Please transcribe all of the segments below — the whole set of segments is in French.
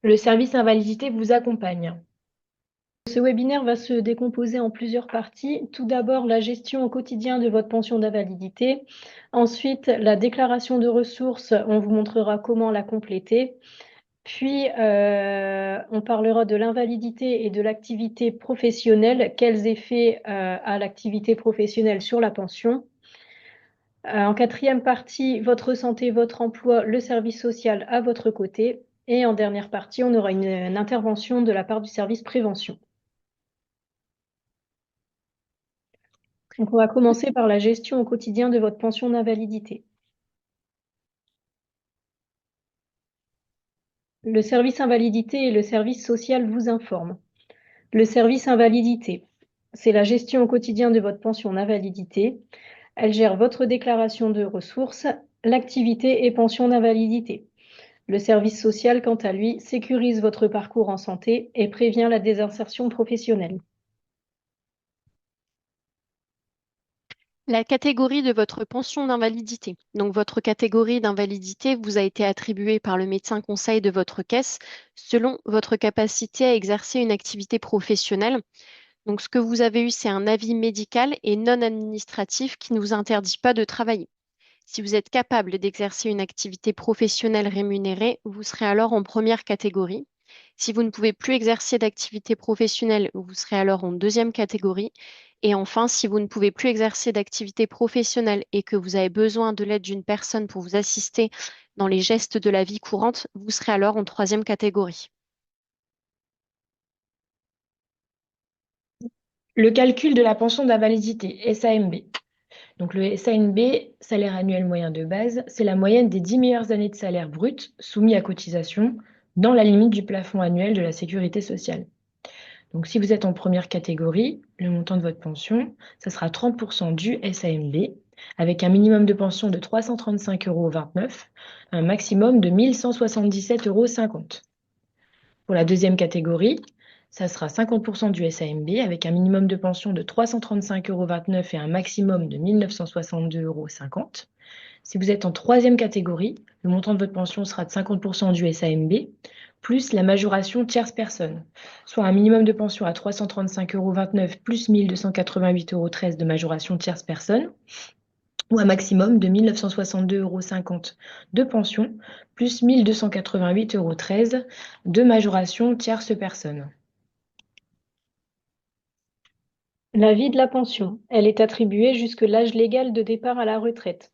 Le service invalidité vous accompagne. Ce webinaire va se décomposer en plusieurs parties. Tout d'abord, la gestion au quotidien de votre pension d'invalidité. Ensuite, la déclaration de ressources. On vous montrera comment la compléter. Puis, on parlera de l'invalidité et de l'activité professionnelle. Quels effets a l'activité professionnelle sur la pension? En quatrième partie, votre santé, votre emploi, le service social à votre côté. Et en dernière partie, on aura une intervention de la part du service prévention. Donc, on va commencer par la gestion au quotidien de votre pension d'invalidité. Le service invalidité et le service social vous informent. Le service invalidité, c'est la gestion au quotidien de votre pension d'invalidité. Elle gère votre déclaration de ressources, l'activité et pension d'invalidité. Le service social, quant à lui, sécurise votre parcours en santé et prévient la désinsertion professionnelle. La catégorie de votre pension d'invalidité. Donc, votre catégorie d'invalidité vous a été attribuée par le médecin conseil de votre caisse selon votre capacité à exercer une activité professionnelle. Donc, ce que vous avez eu, c'est un avis médical et non administratif qui ne vous interdit pas de travailler. Si vous êtes capable d'exercer une activité professionnelle rémunérée, vous serez alors en première catégorie. Si vous ne pouvez plus exercer d'activité professionnelle, vous serez alors en deuxième catégorie. Et enfin, si vous ne pouvez plus exercer d'activité professionnelle et que vous avez besoin de l'aide d'une personne pour vous assister dans les gestes de la vie courante, vous serez alors en troisième catégorie. Le calcul de la pension d'invalidité, SAMB. Donc le SANB, salaire annuel moyen de base, c'est la moyenne des 10 meilleures années de salaire brut soumis à cotisation dans la limite du plafond annuel de la sécurité sociale. Donc si vous êtes en première catégorie, le montant de votre pension, ça sera 30% du SAMB, avec un minimum de pension de 335,29 €, un maximum de 1 177,50 €. Pour la deuxième catégorie, ça sera 50% du SAMB avec un minimum de pension de 335,29 € et un maximum de 1 962,50 €. Si vous êtes en troisième catégorie, le montant de votre pension sera de 50% du SAMB plus la majoration tierce personne, soit un minimum de pension à 335,29 € plus 1 288,13 € de majoration tierce personne ou un maximum de 1 962,50 € de pension, plus 1 288,13 € de majoration tierce personne. La vie de la pension, elle est attribuée jusque l'âge légal de départ à la retraite.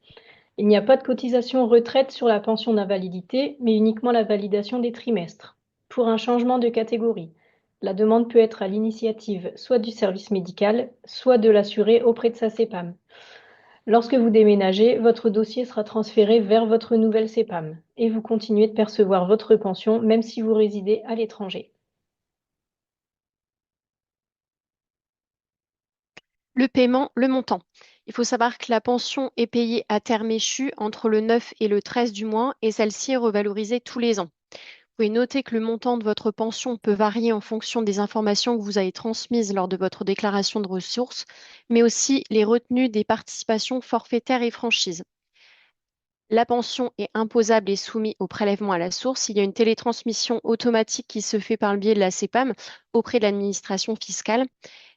Il n'y a pas de cotisation retraite sur la pension d'invalidité, mais uniquement la validation des trimestres. Pour un changement de catégorie, la demande peut être à l'initiative soit du service médical, soit de l'assuré auprès de sa CEPAM. Lorsque vous déménagez, votre dossier sera transféré vers votre nouvelle CEPAM et vous continuez de percevoir votre pension même si vous résidez à l'étranger. Le paiement, le montant. Il faut savoir que la pension est payée à terme échu entre le 9 et le 13 du mois et celle-ci est revalorisée tous les ans. Vous pouvez noter que le montant de votre pension peut varier en fonction des informations que vous avez transmises lors de votre déclaration de ressources, mais aussi les retenues des participations forfaitaires et franchises. La pension est imposable et soumise au prélèvement à la source. Il y a une télétransmission automatique qui se fait par le biais de la CEPAM auprès de l'administration fiscale.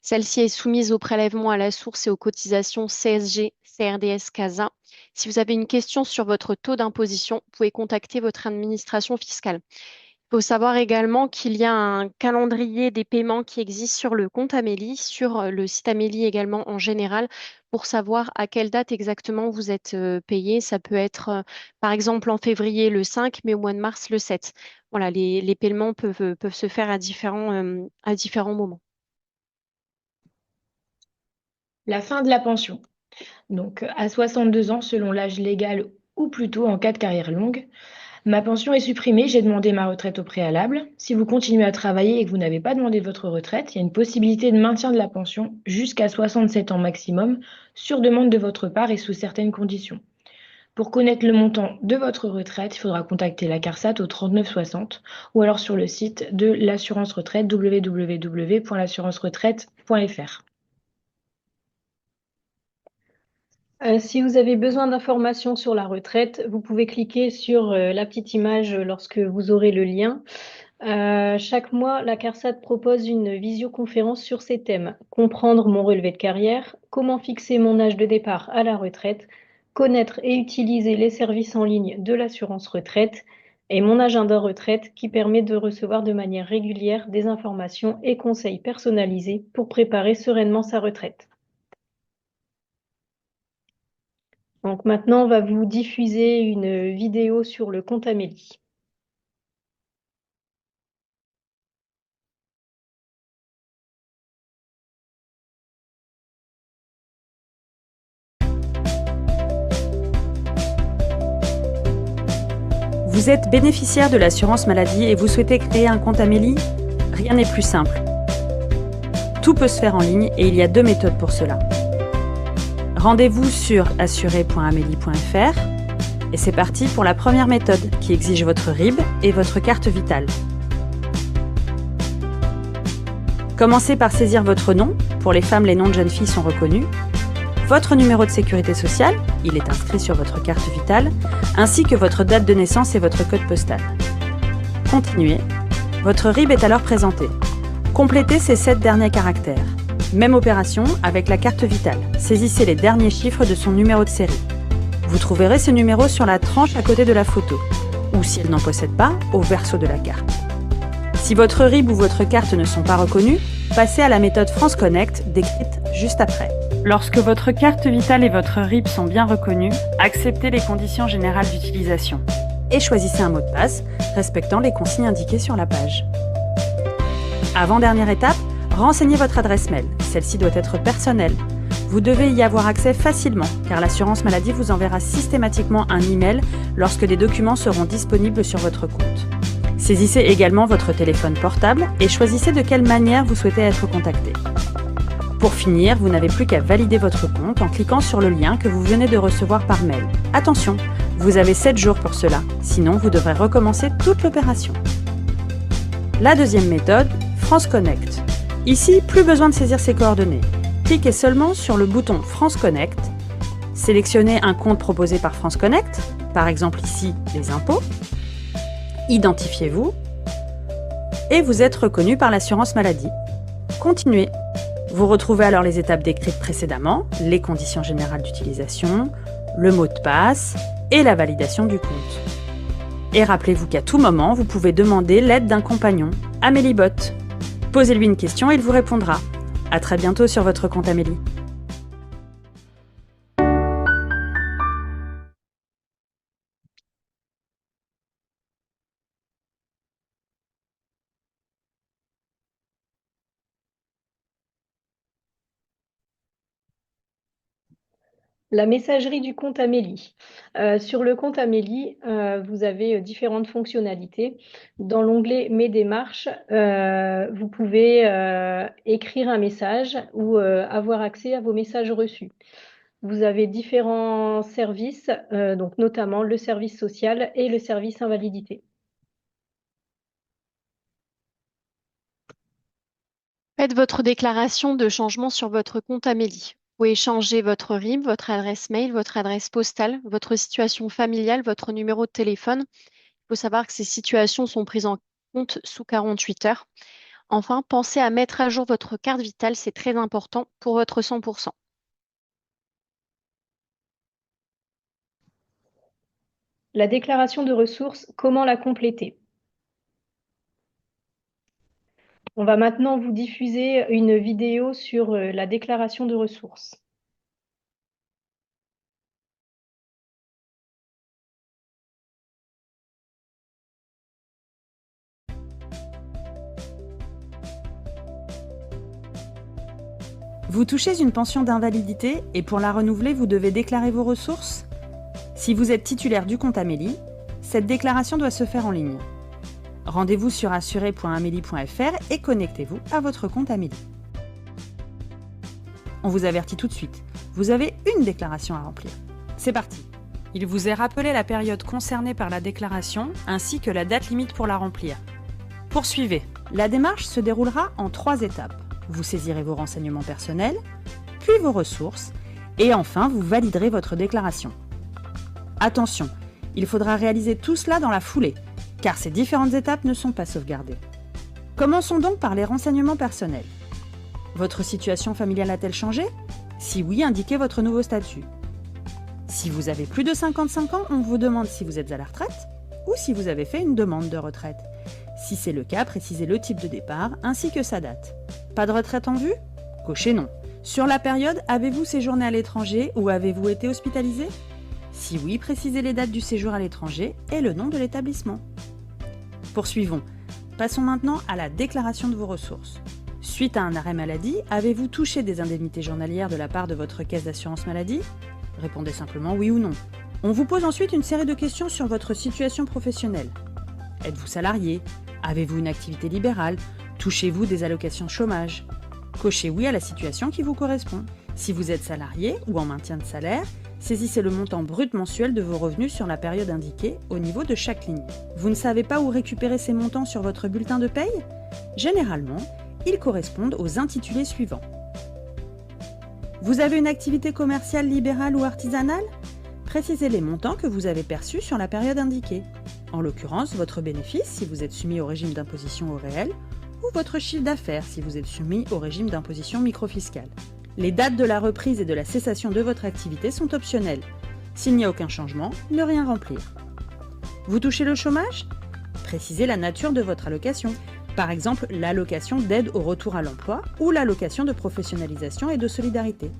Celle-ci est soumise au prélèvement à la source et aux cotisations CSG, CRDS, CASA. Si vous avez une question sur votre taux d'imposition, vous pouvez contacter votre administration fiscale. Il faut savoir également qu'il y a un calendrier des paiements qui existe sur le compte Amélie, sur le site Amélie également en général, pour savoir à quelle date exactement vous êtes payé. Ça peut être, par exemple, en février le 5, mais au mois de mars le 7. Voilà, les paiements peuvent se faire à différents moments. La fin de la pension. Donc à 62 ans selon l'âge légal ou plutôt en cas de carrière longue. Ma pension est supprimée, j'ai demandé ma retraite au préalable. Si vous continuez à travailler et que vous n'avez pas demandé votre retraite, il y a une possibilité de maintien de la pension jusqu'à 67 ans maximum, sur demande de votre part et sous certaines conditions. Pour connaître le montant de votre retraite, il faudra contacter la CARSAT au 3960 ou alors sur le site de l'assurance retraite www.l'assurance-retraite.fr. Si vous avez besoin d'informations sur la retraite, vous pouvez cliquer sur la petite image lorsque vous aurez le lien. Chaque mois, la CARSAT propose une visioconférence sur ces thèmes. Comprendre mon relevé de carrière, comment fixer mon âge de départ à la retraite, connaître et utiliser les services en ligne de l'assurance retraite et mon agenda retraite qui permet de recevoir de manière régulière des informations et conseils personnalisés pour préparer sereinement sa retraite. Donc maintenant, on va vous diffuser une vidéo sur le compte Amélie. Vous êtes bénéficiaire de l'assurance maladie et vous souhaitez créer un compte Amélie? Rien n'est plus simple. Tout peut se faire en ligne et il y a 2 méthodes pour cela. Rendez-vous sur assuré.amélie.fr et c'est parti pour la première méthode qui exige votre RIB et votre carte vitale. Commencez par saisir votre nom. Pour les femmes, les noms de jeunes filles sont reconnus. Votre numéro de sécurité sociale, il est inscrit sur votre carte vitale, ainsi que votre date de naissance et votre code postal. Continuez. Votre RIB est alors présenté. Complétez ces 7 derniers caractères. Même opération avec la carte vitale. Saisissez les derniers chiffres de son numéro de série. Vous trouverez ce numéro sur la tranche à côté de la photo, ou si elle n'en possède pas, au verso de la carte. Si votre RIB ou votre carte ne sont pas reconnus, passez à la méthode France Connect décrite juste après. Lorsque votre carte vitale et votre RIB sont bien reconnus, acceptez les conditions générales d'utilisation et choisissez un mot de passe respectant les consignes indiquées sur la page. Avant-dernière étape, renseignez votre adresse mail. Celle-ci doit être personnelle. Vous devez y avoir accès facilement car l'assurance maladie vous enverra systématiquement un email lorsque des documents seront disponibles sur votre compte. Saisissez également votre téléphone portable et choisissez de quelle manière vous souhaitez être contacté. Pour finir, vous n'avez plus qu'à valider votre compte en cliquant sur le lien que vous venez de recevoir par mail. Attention, vous avez 7 jours pour cela, sinon vous devrez recommencer toute l'opération. La deuxième méthode, France Connect. Ici, plus besoin de saisir ses coordonnées. Cliquez seulement sur le bouton France Connect, sélectionnez un compte proposé par France Connect, par exemple ici les impôts, identifiez-vous et vous êtes reconnu par l'assurance maladie. Continuez. Vous retrouvez alors les étapes décrites précédemment, les conditions générales d'utilisation, le mot de passe et la validation du compte. Et rappelez-vous qu'à tout moment, vous pouvez demander l'aide d'un compagnon, AmélieBot. Posez-lui une question et il vous répondra. À très bientôt sur votre compte Amélie. La messagerie du compte Amélie. Sur le compte Amélie, vous avez différentes fonctionnalités. Dans l'onglet Mes démarches, vous pouvez écrire un message ou avoir accès à vos messages reçus. Vous avez différents services, donc notamment le service social et le service invalidité. Faites votre déclaration de changement sur votre compte Amélie. Vous pouvez changer votre RIB, votre adresse mail, votre adresse postale, votre situation familiale, votre numéro de téléphone. Il faut savoir que ces situations sont prises en compte sous 48 heures. Enfin, pensez à mettre à jour votre carte vitale, c'est très important pour votre 100%. La déclaration de ressources, comment la compléter? On va maintenant vous diffuser une vidéo sur la déclaration de ressources. Vous touchez une pension d'invalidité et pour la renouveler, vous devez déclarer vos ressources? Si vous êtes titulaire du compte Amélie, cette déclaration doit se faire en ligne. Rendez-vous sur assuré.amélie.fr et connectez-vous à votre compte Amélie. On vous avertit tout de suite, vous avez une déclaration à remplir. C'est parti. Il vous est rappelé la période concernée par la déclaration ainsi que la date limite pour la remplir. Poursuivez. La démarche se déroulera en 3 étapes. Vous saisirez vos renseignements personnels, puis vos ressources, et enfin vous validerez votre déclaration. Attention, il faudra réaliser tout cela dans la foulée. car ces différentes étapes ne sont pas sauvegardées. Commençons donc par les renseignements personnels. Votre situation familiale a-t-elle changé? Si oui, indiquez votre nouveau statut. Si vous avez plus de 55 ans, on vous demande si vous êtes à la retraite ou si vous avez fait une demande de retraite. Si c'est le cas, précisez le type de départ ainsi que sa date. Pas de retraite en vue? Cochez non. Sur la période, avez-vous séjourné à l'étranger ou avez-vous été hospitalisé? Si oui, précisez les dates du séjour à l'étranger et le nom de l'établissement. Poursuivons. Passons maintenant à la déclaration de vos ressources. Suite à un arrêt maladie, avez-vous touché des indemnités journalières de la part de votre caisse d'assurance maladie? Répondez simplement oui ou non. On vous pose ensuite une série de questions sur votre situation professionnelle. Êtes-vous salarié? Avez-vous une activité libérale? Touchez-vous des allocations chômage? Cochez oui à la situation qui vous correspond. Si vous êtes salarié ou en maintien de salaire, saisissez le montant brut mensuel de vos revenus sur la période indiquée au niveau de chaque ligne. Vous ne savez pas où récupérer ces montants sur votre bulletin de paye? Généralement, ils correspondent aux intitulés suivants. Vous avez une activité commerciale, libérale ou artisanale? Précisez les montants que vous avez perçus sur la période indiquée. En l'occurrence, votre bénéfice si vous êtes soumis au régime d'imposition au réel ou votre chiffre d'affaires si vous êtes soumis au régime d'imposition microfiscale. Les dates de la reprise et de la cessation de votre activité sont optionnelles. S'il n'y a aucun changement, ne rien remplir. Vous touchez le chômage? Précisez la nature de votre allocation. Par exemple, l'allocation d'aide au retour à l'emploi ou l'allocation de professionnalisation et de solidarité.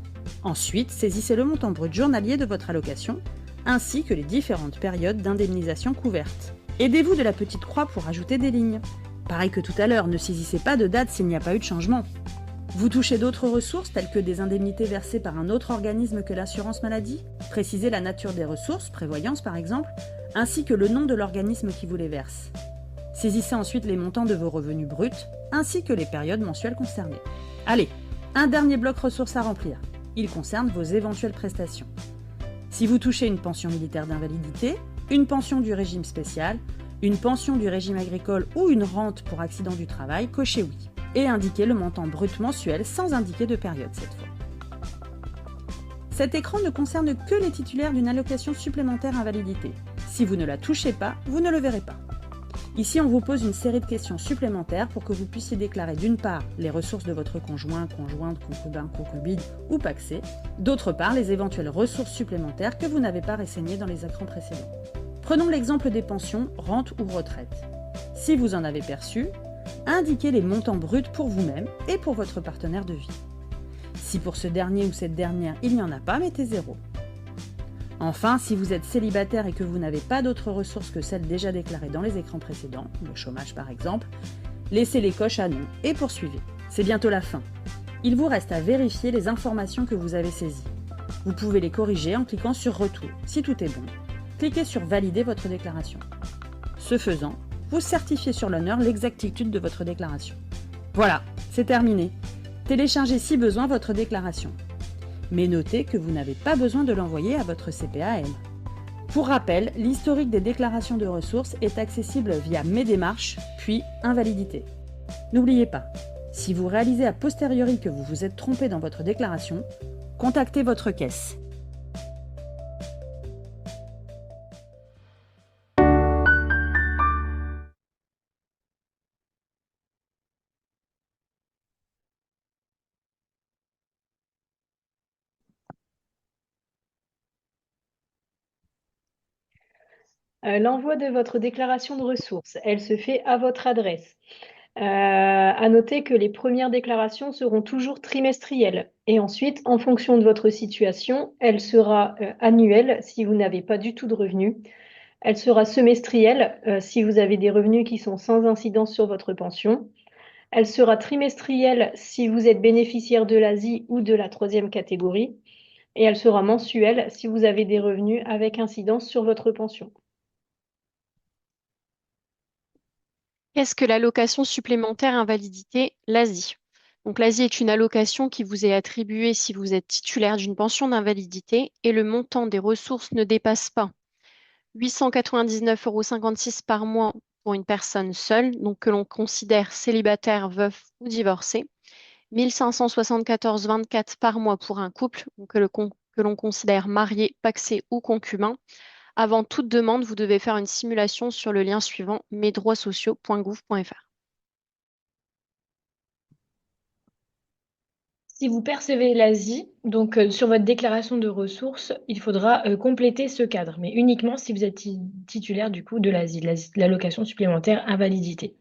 Ensuite, saisissez le montant brut journalier de votre allocation, ainsi que les différentes périodes d'indemnisation couvertes. Aidez-vous de la petite croix pour ajouter des lignes. Pareil que tout à l'heure, ne saisissez pas de date s'il n'y a pas eu de changement. Vous touchez d'autres ressources telles que des indemnités versées par un autre organisme que l'assurance maladie? Précisez la nature des ressources, prévoyance par exemple, ainsi que le nom de l'organisme qui vous les verse. Saisissez ensuite les montants de vos revenus bruts, ainsi que les périodes mensuelles concernées. Allez, un dernier bloc ressources à remplir. Il concerne vos éventuelles prestations. Si vous touchez une pension militaire d'invalidité, une pension du régime spécial, une pension du régime agricole ou une rente pour accident du travail, cochez oui. Et indiquez le montant brut mensuel sans indiquer de période cette fois. Cet écran ne concerne que les titulaires d'une allocation supplémentaire invalidité. Si vous ne la touchez pas, vous ne le verrez pas. Ici, on vous pose une série de questions supplémentaires pour que vous puissiez déclarer d'une part les ressources de votre conjoint, conjointe, concubin, concubine ou pacsé, d'autre part les éventuelles ressources supplémentaires que vous n'avez pas renseignées dans les écrans précédents. Prenons l'exemple des pensions, rentes ou retraites. Si vous en avez perçu, indiquez les montants bruts pour vous-même et pour votre partenaire de vie. Si pour ce dernier ou cette dernière il n'y en a pas, mettez 0. Enfin, si vous êtes célibataire et que vous n'avez pas d'autres ressources que celles déjà déclarées dans les écrans précédents, le chômage par exemple, laissez les coches à non et poursuivez. C'est bientôt la fin. Il vous reste à vérifier les informations que vous avez saisies. Vous pouvez les corriger en cliquant sur Retour. Si tout est bon, cliquez sur Valider votre déclaration. Ce faisant, vous certifiez sur l'honneur l'exactitude de votre déclaration. Voilà, c'est terminé. Téléchargez si besoin votre déclaration. Mais notez que vous n'avez pas besoin de l'envoyer à votre CPAM. Pour rappel, l'historique des déclarations de ressources est accessible via Mes démarches, puis Invalidité. N'oubliez pas, si vous réalisez a posteriori que vous vous êtes trompé dans votre déclaration, contactez votre caisse. L'envoi de votre déclaration de ressources, elle se fait à votre adresse. À noter que les premières déclarations seront toujours trimestrielles et ensuite, en fonction de votre situation, elle sera annuelle si vous n'avez pas du tout de revenus. Elle sera semestrielle si vous avez des revenus qui sont sans incidence sur votre pension. Elle sera trimestrielle si vous êtes bénéficiaire de l'ASI ou de la 3e catégorie. Et elle sera mensuelle si vous avez des revenus avec incidence sur votre pension. Qu'est-ce que l'allocation supplémentaire invalidité, l'ASI? Donc l'ASI est une allocation qui vous est attribuée si vous êtes titulaire d'une pension d'invalidité et le montant des ressources ne dépasse pas 899,56 € par mois pour une personne seule, donc que l'on considère célibataire, veuf ou divorcé, 1574,24 € par mois pour un couple, donc que l'on considère marié, pacsé ou concubin, Avant toute demande, vous devez faire une simulation sur le lien suivant mesdroitssociaux.gouv.fr. Si vous percevez l'ASI, donc sur votre déclaration de ressources, il faudra compléter ce cadre, mais uniquement si vous êtes titulaire du coup de l'ASI, de l'allocation supplémentaire invalidité.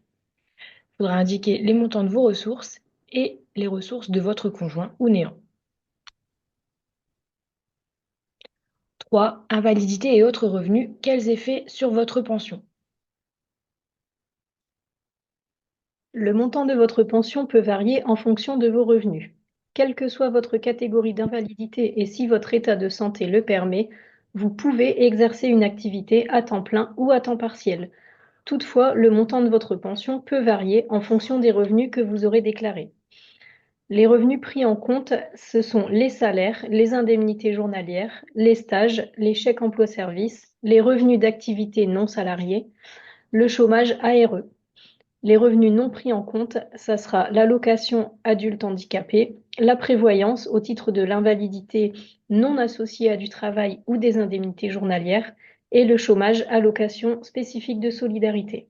Il faudra indiquer les montants de vos ressources et les ressources de votre conjoint ou néant. 3. Invalidité et autres revenus, quels effets sur votre pension? Le montant de votre pension peut varier en fonction de vos revenus. Quelle que soit votre catégorie d'invalidité et si votre état de santé le permet, vous pouvez exercer une activité à temps plein ou à temps partiel. Toutefois, le montant de votre pension peut varier en fonction des revenus que vous aurez déclarés. Les revenus pris en compte, ce sont les salaires, les indemnités journalières, les stages, les chèques emploi-service, les revenus d'activité non salariés, le chômage ARE. Les revenus non pris en compte, ça sera l'allocation adulte handicapé, la prévoyance au titre de l'invalidité non associée à du travail ou des indemnités journalières et le chômage allocation spécifique de solidarité.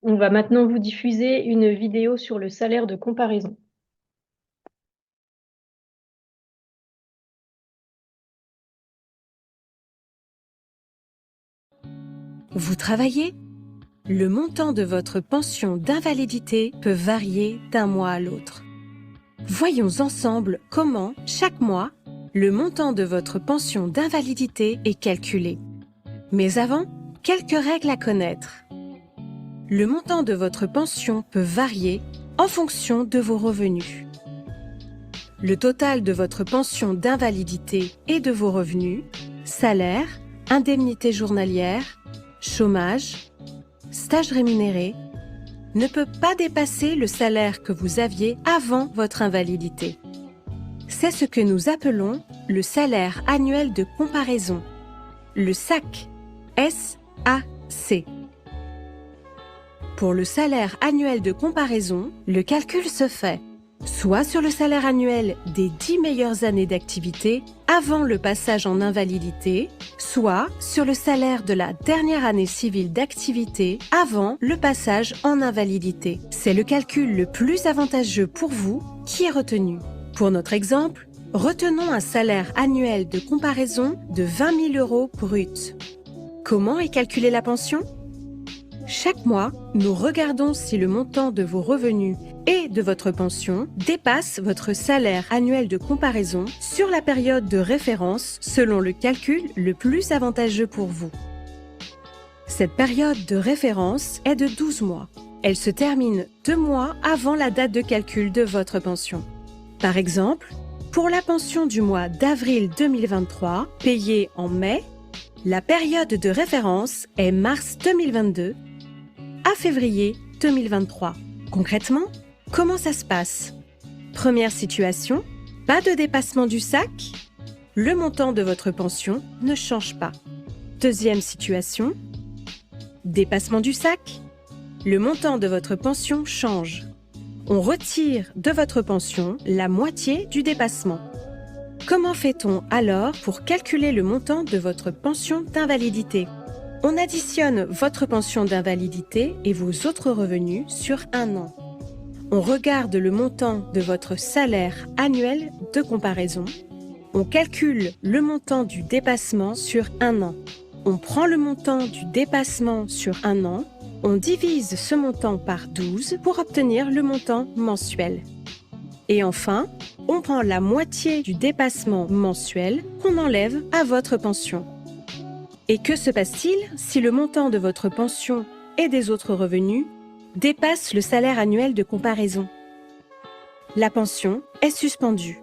On va maintenant vous diffuser une vidéo sur le salaire de comparaison. Vous travaillez? Le montant de votre pension d'invalidité peut varier d'un mois à l'autre. Voyons ensemble comment, chaque mois, le montant de votre pension d'invalidité est calculé. Mais avant, quelques règles à connaître. Le montant de votre pension peut varier en fonction de vos revenus. Le total de votre pension d'invalidité et de vos revenus, salaire, indemnité journalière, chômage, stage rémunéré, ne peut pas dépasser le salaire que vous aviez avant votre invalidité. C'est ce que nous appelons le salaire annuel de comparaison, le SAC, S-A-C. Pour le salaire annuel de comparaison, le calcul se fait soit sur le salaire annuel des 10 meilleures années d'activité avant le passage en invalidité, soit sur le salaire de la dernière année civile d'activité avant le passage en invalidité. C'est le calcul le plus avantageux pour vous qui est retenu. Pour notre exemple, retenons un salaire annuel de comparaison de 20 000 € brut. Comment est calculée la pension? Chaque mois, nous regardons si le montant de vos revenus et de votre pension dépasse votre salaire annuel de comparaison sur la période de référence selon le calcul le plus avantageux pour vous. Cette période de référence est de 12 mois. Elle se termine 2 mois avant la date de calcul de votre pension. Par exemple, pour la pension du mois d'avril 2023, payée en mai, la période de référence est mars 2022 à février 2023. Concrètement, comment ça se passe? Première situation, pas de dépassement du SAC, le montant de votre pension ne change pas. Deuxième situation, dépassement du SAC, le montant de votre pension change. On retire de votre pension la moitié du dépassement. Comment fait-on alors pour calculer le montant de votre pension d'invalidité? On additionne votre pension d'invalidité et vos autres revenus sur un an. On regarde le montant de votre salaire annuel de comparaison. On calcule le montant du dépassement sur un an. On prend le montant du dépassement sur un an. On divise ce montant par 12 pour obtenir le montant mensuel. Et enfin, on prend la moitié du dépassement mensuel qu'on enlève à votre pension. Et que se passe-t-il si le montant de votre pension et des autres revenus dépasse le salaire annuel de comparaison? La pension est suspendue.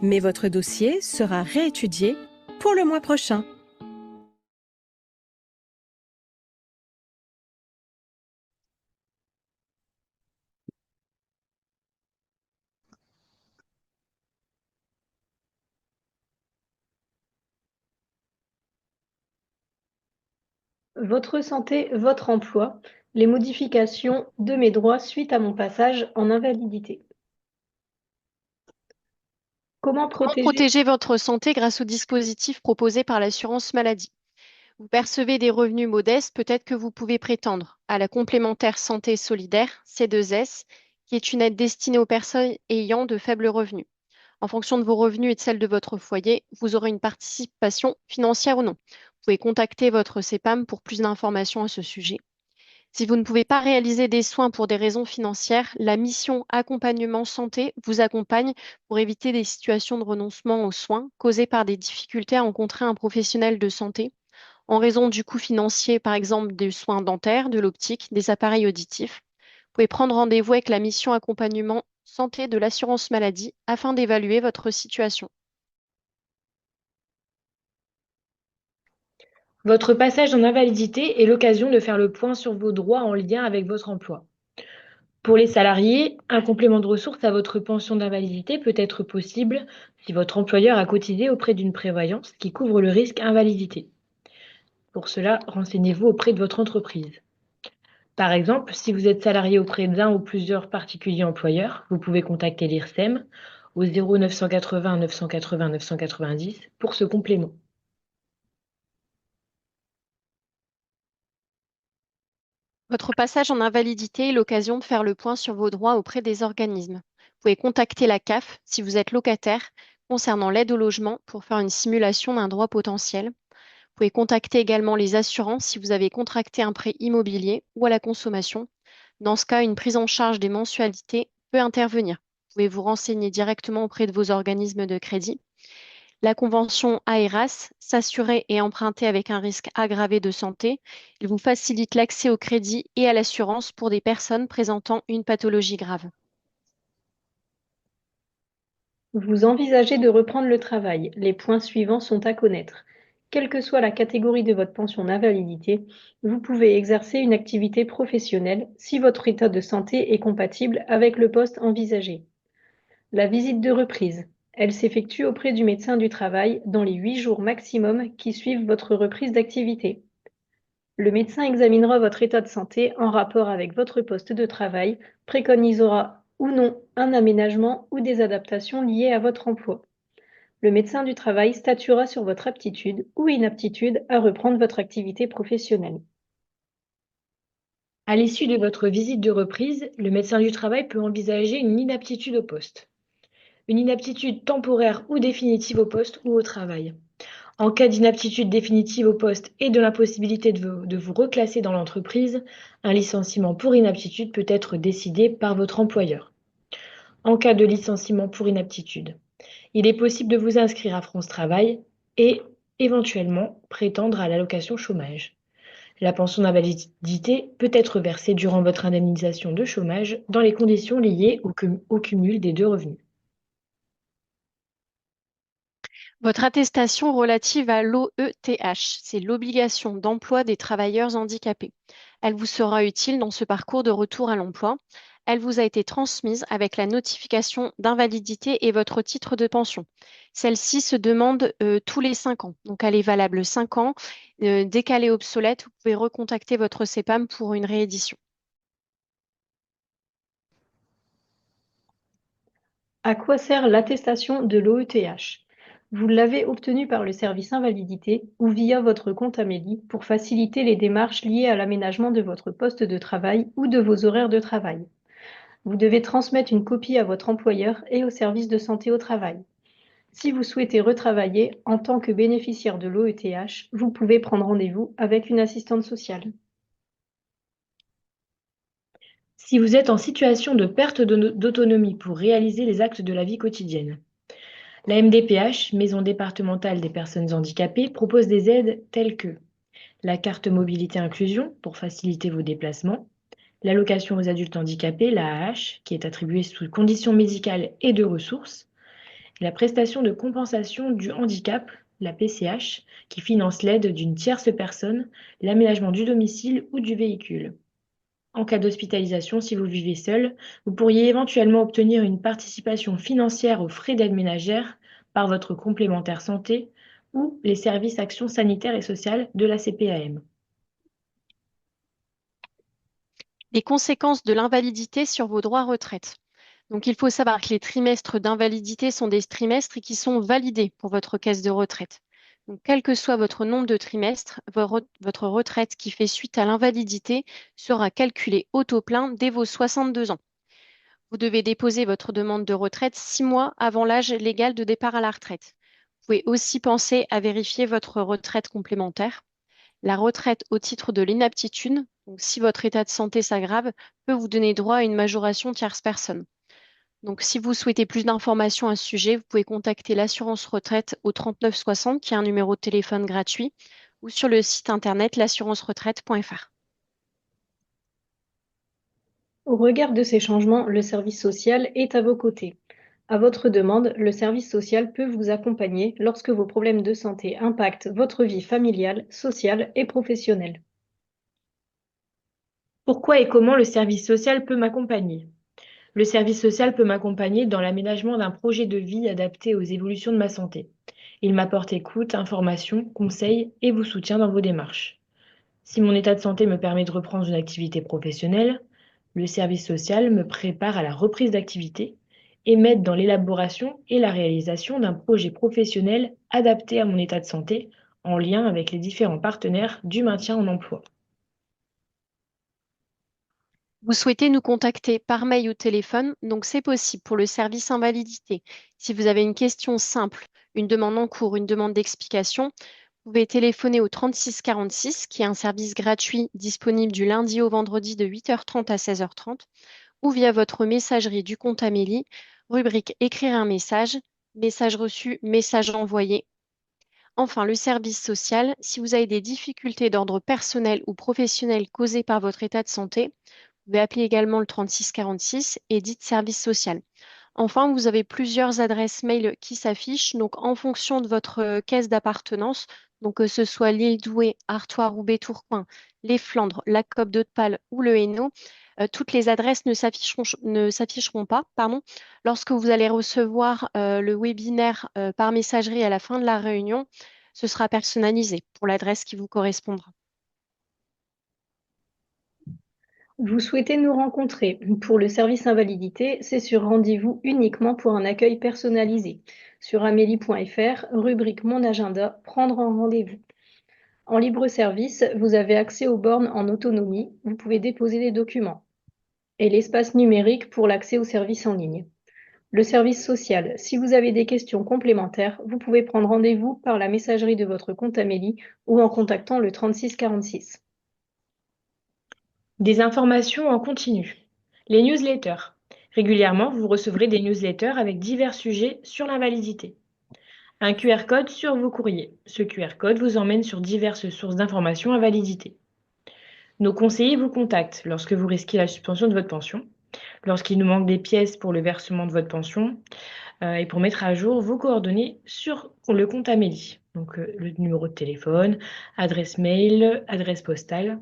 Mais votre dossier sera réétudié pour le mois prochain. Votre santé, votre emploi, les modifications de mes droits suite à mon passage en invalidité. Comment Comment protéger? protéger votre santé grâce aux dispositifs proposés par l'assurance maladie? Vous percevez des revenus modestes, peut-être que vous pouvez prétendre à la complémentaire santé solidaire, C2S, qui est une aide destinée aux personnes ayant de faibles revenus. En fonction de vos revenus et de celle de votre foyer, vous aurez une participation financière ou non. Vous pouvez contacter votre CEPAM pour plus d'informations à ce sujet. Si vous ne pouvez pas réaliser des soins pour des raisons financières, la mission accompagnement santé vous accompagne pour éviter des situations de renoncement aux soins causées par des difficultés à rencontrer un professionnel de santé en raison du coût financier, par exemple des soins dentaires, de l'optique, des appareils auditifs. Vous pouvez prendre rendez-vous avec la mission accompagnement santé de l'assurance maladie afin d'évaluer votre situation. Votre passage en invalidité est l'occasion de faire le point sur vos droits en lien avec votre emploi. Pour les salariés, un complément de ressources à votre pension d'invalidité peut être possible si votre employeur a cotisé auprès d'une prévoyance qui couvre le risque invalidité. Pour cela, renseignez-vous auprès de votre entreprise. Par exemple, si vous êtes salarié auprès d'un ou plusieurs particuliers employeurs, vous pouvez contacter l'IRSEM au 0980 980 990 pour ce complément. Votre passage en invalidité est l'occasion de faire le point sur vos droits auprès des organismes. Vous pouvez contacter la CAF si vous êtes locataire concernant l'aide au logement pour faire une simulation d'un droit potentiel. Vous pouvez contacter également les assurances si vous avez contracté un prêt immobilier ou à la consommation. Dans ce cas, une prise en charge des mensualités peut intervenir. Vous pouvez vous renseigner directement auprès de vos organismes de crédit. La convention AERAS, s'assurer et emprunter avec un risque aggravé de santé, il vous facilite l'accès au crédit et à l'assurance pour des personnes présentant une pathologie grave. Vous envisagez de reprendre le travail. Les points suivants sont à connaître. Quelle que soit la catégorie de votre pension d'invalidité, vous pouvez exercer une activité professionnelle si votre état de santé est compatible avec le poste envisagé. La visite de reprise. Elle s'effectue auprès du médecin du travail dans les 8 jours maximum qui suivent votre reprise d'activité. Le médecin examinera votre état de santé en rapport avec votre poste de travail, préconisera ou non un aménagement ou des adaptations liées à votre emploi. Le médecin du travail statuera sur votre aptitude ou inaptitude à reprendre votre activité professionnelle. À l'issue de votre visite de reprise, le médecin du travail peut envisager une inaptitude au poste. Une inaptitude temporaire ou définitive au poste ou au travail. En cas d'inaptitude définitive au poste et de l'impossibilité de vous reclasser dans l'entreprise, un licenciement pour inaptitude peut être décidé par votre employeur. En cas de licenciement pour inaptitude, il est possible de vous inscrire à France Travail et éventuellement prétendre à l'allocation chômage. La pension d'invalidité peut être versée durant votre indemnisation de chômage dans les conditions liées au cumul des deux revenus. Votre attestation relative à l'OETH, c'est l'obligation d'emploi des travailleurs handicapés. Elle vous sera utile dans ce parcours de retour à l'emploi. Elle vous a été transmise avec la notification d'invalidité et votre titre de pension. Celle-ci se demande tous les 5 ans. Donc, elle est valable 5 ans. Dès qu'elle est obsolète, vous pouvez recontacter votre CEPAM pour une réédition. À quoi sert l'attestation de l'OETH? Vous l'avez obtenue par le service invalidité ou via votre compte Amélie pour faciliter les démarches liées à l'aménagement de votre poste de travail ou de vos horaires de travail. Vous devez transmettre une copie à votre employeur et au service de santé au travail. Si vous souhaitez retravailler en tant que bénéficiaire de l'OETH, vous pouvez prendre rendez-vous avec une assistante sociale. Si vous êtes en situation de perte d'autonomie pour réaliser les actes de la vie quotidienne, la MDPH, Maison départementale des personnes handicapées, propose des aides telles que la carte mobilité inclusion pour faciliter vos déplacements, l'allocation aux adultes handicapés, l'AAH, qui est attribuée sous conditions médicales et de ressources, la prestation de compensation du handicap, la PCH, qui finance l'aide d'une tierce personne, l'aménagement du domicile ou du véhicule. En cas d'hospitalisation, si vous vivez seul, vous pourriez éventuellement obtenir une participation financière aux frais d'aide ménagère par votre complémentaire santé ou les services actions sanitaires et sociales de la CPAM. Les conséquences de l'invalidité sur vos droits retraite. Donc, il faut savoir que les trimestres d'invalidité sont des trimestres qui sont validés pour votre caisse de retraite. Donc, quel que soit votre nombre de trimestres, votre retraite qui fait suite à l'invalidité sera calculée au taux plein dès vos 62 ans. Vous devez déposer votre demande de retraite 6 mois avant l'âge légal de départ à la retraite. Vous pouvez aussi penser à vérifier votre retraite complémentaire. La retraite au titre de l'inaptitude, donc si votre état de santé s'aggrave, peut vous donner droit à une majoration tierce personne. Donc, si vous souhaitez plus d'informations à ce sujet, vous pouvez contacter l'assurance retraite au 3960, qui est un numéro de téléphone gratuit, ou sur le site internet l'assurance-retraite.fr. Au regard de ces changements, le service social est à vos côtés. À votre demande, le service social peut vous accompagner lorsque vos problèmes de santé impactent votre vie familiale, sociale et professionnelle. Pourquoi et comment le service social peut m'accompagner? Le service social peut m'accompagner dans l'aménagement d'un projet de vie adapté aux évolutions de ma santé. Il m'apporte écoute, information, conseils et vous soutient dans vos démarches. Si mon état de santé me permet de reprendre une activité professionnelle, le service social me prépare à la reprise d'activité et m'aide dans l'élaboration et la réalisation d'un projet professionnel adapté à mon état de santé en lien avec les différents partenaires du maintien en emploi. Vous souhaitez nous contacter par mail ou téléphone, donc c'est possible pour le service invalidité. Si vous avez une question simple, une demande en cours, une demande d'explication, vous pouvez téléphoner au 3646, qui est un service gratuit disponible du lundi au vendredi de 8h30 à 16h30, ou via votre messagerie du compte Amélie, rubrique Écrire un message, message reçu, message envoyé. Enfin, le service social, si vous avez des difficultés d'ordre personnel ou professionnel causées par votre état de santé, vous pouvez appeler également le 3646 et dites service social. Enfin, vous avez plusieurs adresses mail qui s'affichent. Donc, en fonction de votre caisse d'appartenance, donc que ce soit l'île Douai, Artois, Roubaix, Tourcoing, les Flandres, la Coop d'Hautepal ou le Hainaut, toutes les adresses ne s'afficheront pas, pardon, lorsque vous allez recevoir le webinaire par messagerie à la fin de la réunion. Ce sera personnalisé pour l'adresse qui vous correspondra. Vous souhaitez nous rencontrer. Pour le service invalidité, c'est sur rendez-vous uniquement pour un accueil personnalisé. Sur amélie.fr, rubrique Mon agenda, prendre un rendez-vous. En libre service, vous avez accès aux bornes en autonomie, vous pouvez déposer des documents. Et l'espace numérique pour l'accès aux services en ligne. Le service social, si vous avez des questions complémentaires, vous pouvez prendre rendez-vous par la messagerie de votre compte Amélie ou en contactant le 3646. Des informations en continu. Les newsletters. Régulièrement, vous recevrez des newsletters avec divers sujets sur l'invalidité. Un QR code sur vos courriers. Ce QR code vous emmène sur diverses sources d'informations invalidité. Nos conseillers vous contactent lorsque vous risquez la suspension de votre pension, lorsqu'il nous manque des pièces pour le versement de votre pension et pour mettre à jour vos coordonnées sur le compte Amélie. Donc le numéro de téléphone, adresse mail, adresse postale.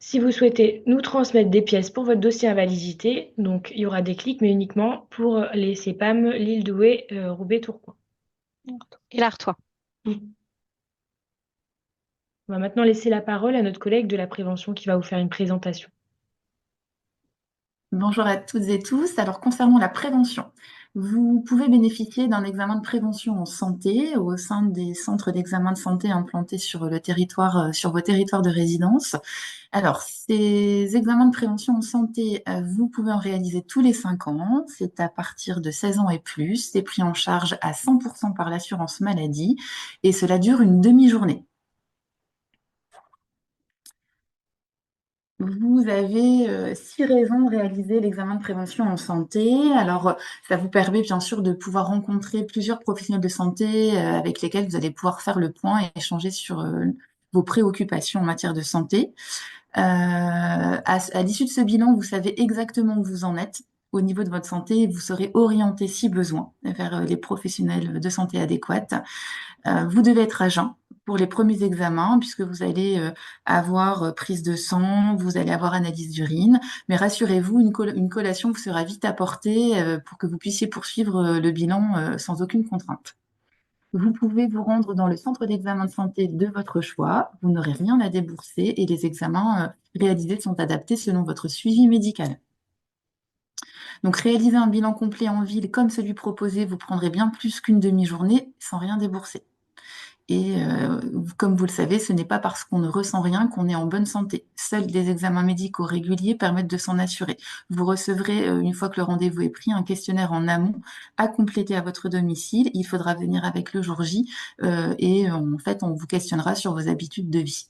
Si vous souhaitez nous transmettre des pièces pour votre dossier invalidité, donc il y aura des clics, mais uniquement pour les CEPAM, l'île Douai, Roubaix, Tourcoing. Et l'Artois. On va maintenant laisser la parole à notre collègue de la prévention qui va vous faire une présentation. Bonjour à toutes et tous. Alors, concernant la prévention, vous pouvez bénéficier d'un examen de prévention en santé au sein des centres d'examen de santé implantés sur le territoire, sur vos territoires de résidence. Alors, ces examens de prévention en santé, vous pouvez en réaliser tous les 5 ans. C'est à partir de 16 ans et plus. C'est pris en charge à 100% par l'assurance maladie et cela dure une demi-journée. Vous avez 6 raisons de réaliser l'examen de prévention en santé. Alors, ça vous permet bien sûr de pouvoir rencontrer plusieurs professionnels de santé avec lesquels vous allez pouvoir faire le point et échanger sur vos préoccupations en matière de santé. À l'issue de ce bilan, vous savez exactement où vous en êtes au niveau de votre santé et vous serez orienté, si besoin, vers les professionnels de santé adéquates. Vous devez être à jeun pour les premiers examens, puisque vous allez avoir prise de sang, vous allez avoir analyse d'urine. Mais rassurez-vous, une collation vous sera vite apportée pour que vous puissiez poursuivre le bilan sans aucune contrainte. Vous pouvez vous rendre dans le centre d'examen de santé de votre choix. Vous n'aurez rien à débourser et les examens réalisés sont adaptés selon votre suivi médical. Donc, réaliser un bilan complet en ville comme celui proposé vous prendrez bien plus qu'une demi-journée sans rien débourser. Et comme vous le savez, ce n'est pas parce qu'on ne ressent rien qu'on est en bonne santé. Seuls des examens médicaux réguliers permettent de s'en assurer. Vous recevrez, une fois que le rendez-vous est pris, un questionnaire en amont à compléter à votre domicile. Il faudra venir avec le jour J et en fait, on vous questionnera sur vos habitudes de vie.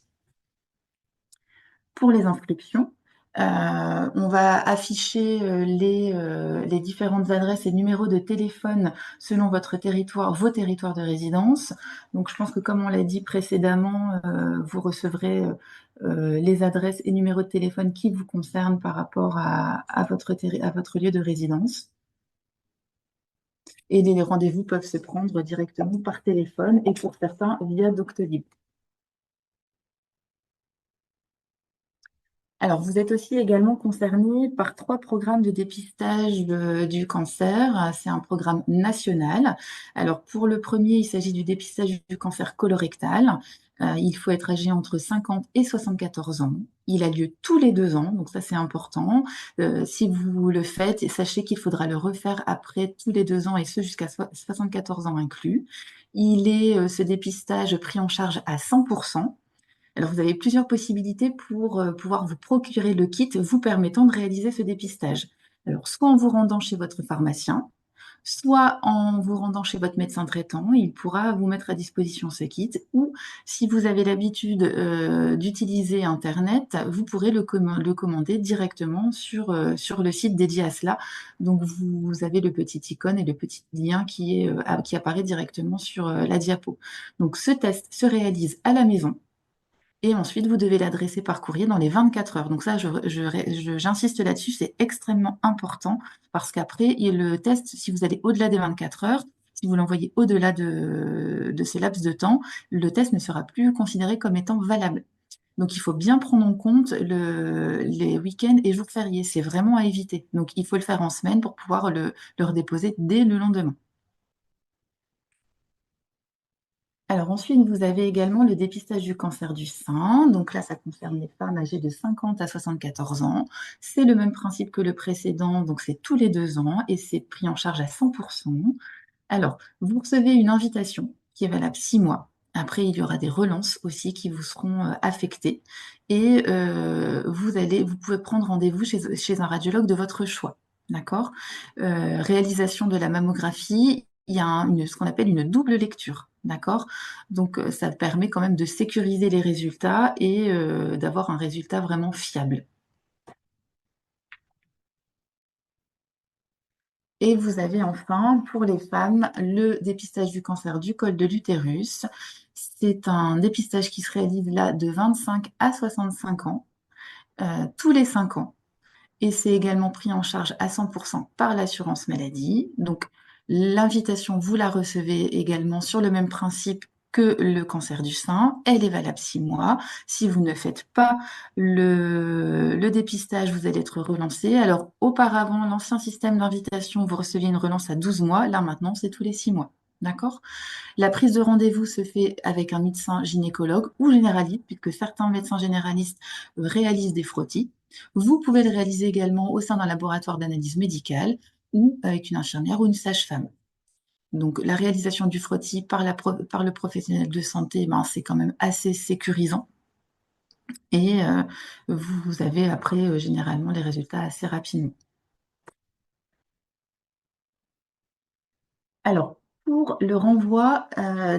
Pour les inscriptions, on va afficher les différentes adresses et numéros de téléphone selon votre territoire, vos territoires de résidence. Donc, je pense que comme on l'a dit précédemment, vous recevrez les adresses et numéros de téléphone qui vous concernent par rapport à votre lieu de résidence. Et les rendez-vous peuvent se prendre directement par téléphone et pour certains via Doctolib. Alors, vous êtes aussi également concerné par 3 programmes de dépistage du cancer. C'est un programme national. Alors, pour le premier, il s'agit du dépistage du cancer colorectal. Il faut être âgé entre 50 et 74 ans. Il a lieu tous les 2 ans, donc ça c'est important. Si vous le faites, sachez qu'il faudra le refaire après tous les 2 ans et ce jusqu'à 74 ans inclus. Ce dépistage pris en charge à 100%. Alors, vous avez plusieurs possibilités pour pouvoir vous procurer le kit vous permettant de réaliser ce dépistage. Alors, soit en vous rendant chez votre pharmacien, soit en vous rendant chez votre médecin traitant, il pourra vous mettre à disposition ce kit, ou si vous avez l'habitude d'utiliser Internet, vous pourrez le commander directement sur le site dédié à cela. Donc, vous avez le petit icône et le petit lien qui apparaît directement sur la diapo. Donc, ce test se réalise à la maison. Et ensuite, vous devez l'adresser par courrier dans les 24 heures. Donc ça, j'insiste là-dessus, c'est extrêmement important parce qu'après, le test, si vous allez au-delà des 24 heures, si vous l'envoyez au-delà de ce laps de temps, le test ne sera plus considéré comme étant valable. Donc, il faut bien prendre en compte les week-ends et jours fériés. C'est vraiment à éviter. Donc, il faut le faire en semaine pour pouvoir le redéposer dès le lendemain. Alors ensuite, vous avez également le dépistage du cancer du sein. Donc là, ça concerne les femmes âgées de 50 à 74 ans. C'est le même principe que le précédent, donc c'est tous les 2 ans et c'est pris en charge à 100%. Alors, vous recevez une invitation qui est valable 6 mois. Après, il y aura des relances aussi qui vous seront affectées et vous pouvez prendre rendez-vous chez un radiologue de votre choix. D'accord? Réalisation de la mammographie, il y a ce qu'on appelle une double lecture. D'accord? Donc, ça permet quand même de sécuriser les résultats et d'avoir un résultat vraiment fiable. Et vous avez enfin, pour les femmes, le dépistage du cancer du col de l'utérus. C'est un dépistage qui se réalise là de 25 à 65 ans, tous les 5 ans. Et c'est également pris en charge à 100% par l'assurance maladie. Donc, l'invitation, vous la recevez également sur le même principe que le cancer du sein. Elle est valable 6 mois. Si vous ne faites pas le dépistage, vous allez être relancé. Alors, auparavant, l'ancien système d'invitation, vous receviez une relance à 12 mois. Là, maintenant, c'est tous les 6 mois. D'accord? La prise de rendez-vous se fait avec un médecin gynécologue ou généraliste, puisque certains médecins généralistes réalisent des frottis. Vous pouvez le réaliser également au sein d'un laboratoire d'analyse médicale ou avec une infirmière ou une sage-femme. Donc, la réalisation du frottis par le professionnel de santé, c'est quand même assez sécurisant. Et vous avez après, généralement, les résultats assez rapidement. Alors, pour le renvoi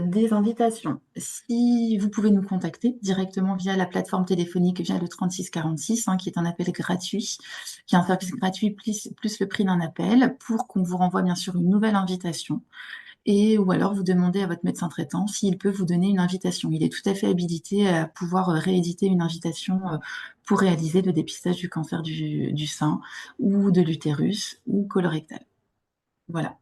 des invitations, si vous pouvez nous contacter directement via la plateforme téléphonique, via le 3646, qui est un appel gratuit, qui est un service gratuit plus le prix d'un appel, pour qu'on vous renvoie bien sûr une nouvelle invitation. Ou alors vous demandez à votre médecin traitant s'il peut vous donner une invitation. Il est tout à fait habilité à pouvoir rééditer une invitation pour réaliser le dépistage du cancer du sein ou de l'utérus ou colorectal. Voilà.